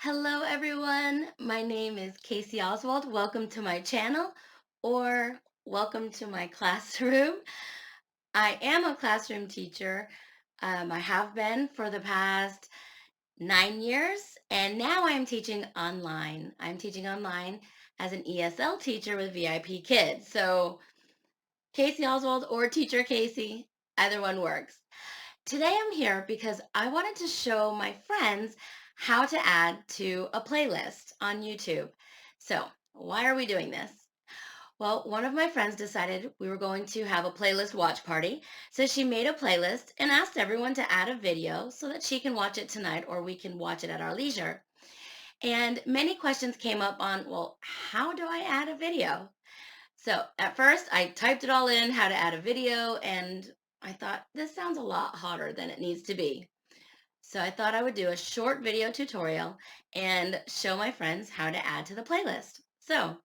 Hello, everyone. My name is Casey Oswald. Welcome to my channel or welcome to my classroom. I am a classroom teacher. I have been for the past 9 years, and now I'm teaching online. I'm teaching online as an ESL teacher with VIPKid. So, Casey Oswald or Teacher Casey, either one works. Today I'm here because I wanted to show my friends how to add to a playlist on YouTube. So, why are we doing this? Well, one of my friends decided we were going to have a playlist watch party. So she made a playlist and asked everyone to add a video so that she can watch it tonight or we can watch it at our leisure. And many questions came up on, well, how do I add a video? So at first, I typed it all in how to add a video, and I thought this sounds a lot hotter than it needs to be. So I thought I would do a short video tutorial and show my friends how to add to the playlist. So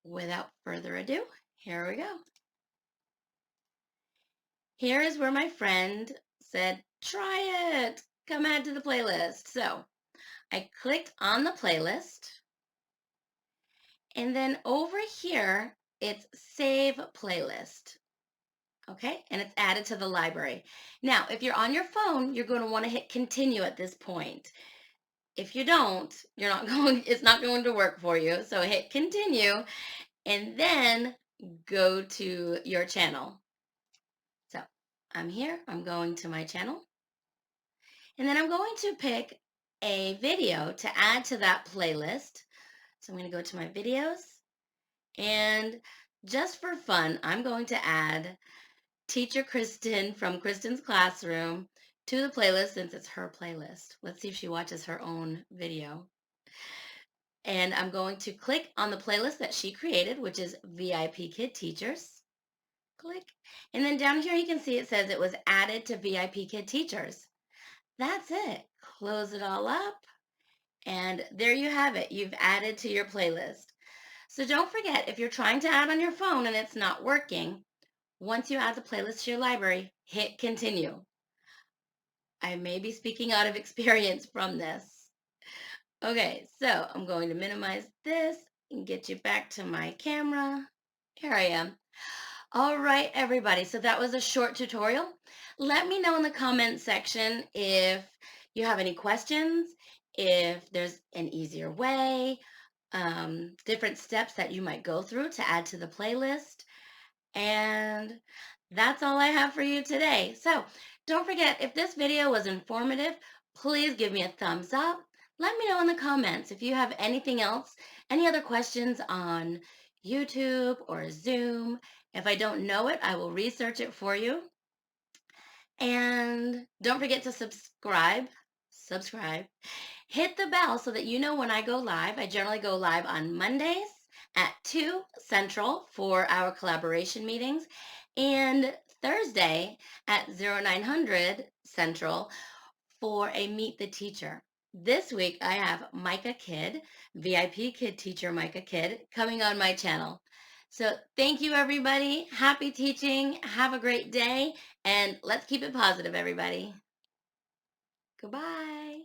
without further ado, here we go. Here is where my friend said, try it, come add to the playlist. So I clicked on the playlist, and then over here, it's save playlist. Okay, and it's added to the library. Now, if you're on your phone, you're going to want to hit continue at this point. If you don't, you're not going, it's not going to work for you. So hit continue and then go to your channel. So I'm here, I'm going to my channel, and then I'm going to pick a video to add to that playlist. So I'm going to go to my videos, and just for fun, I'm going to add Teacher Kristen from Kristen's Classroom to the playlist since it's her playlist. Let's see if she watches her own video. And I'm going to click on the playlist that she created, which is VIPKid Teachers. Click. And then down here you can see it says it was added to VIPKid Teachers. That's it. Close it all up. And there you have it. You've added to your playlist. So don't forget, if you're trying to add on your phone and it's not working, once you add the playlist to your library, hit continue. I may be speaking out of experience from this. Okay, so I'm going to minimize this and get you back to my camera. Here I am. All right, everybody. So that was a short tutorial. Let me know in the comment section if you have any questions, if there's an easier way, different steps that you might go through to add to the playlist. And that's all I have for you today. So don't forget, if this video was informative, please give me a thumbs up. Let me know in the comments if you have anything else, any other questions on YouTube or Zoom. If I don't know it, I will research it for you. And don't forget to subscribe, hit the bell so that you know when I go live. I generally go live on Mondays at 2 Central for our collaboration meetings and Thursday at 0900 Central for a Meet the Teacher. This week I have Micah Kid, VIPKid teacher Micah Kid, coming on my channel. So thank you, everybody. Happy teaching. Have a great day, and let's keep it positive, everybody. Goodbye.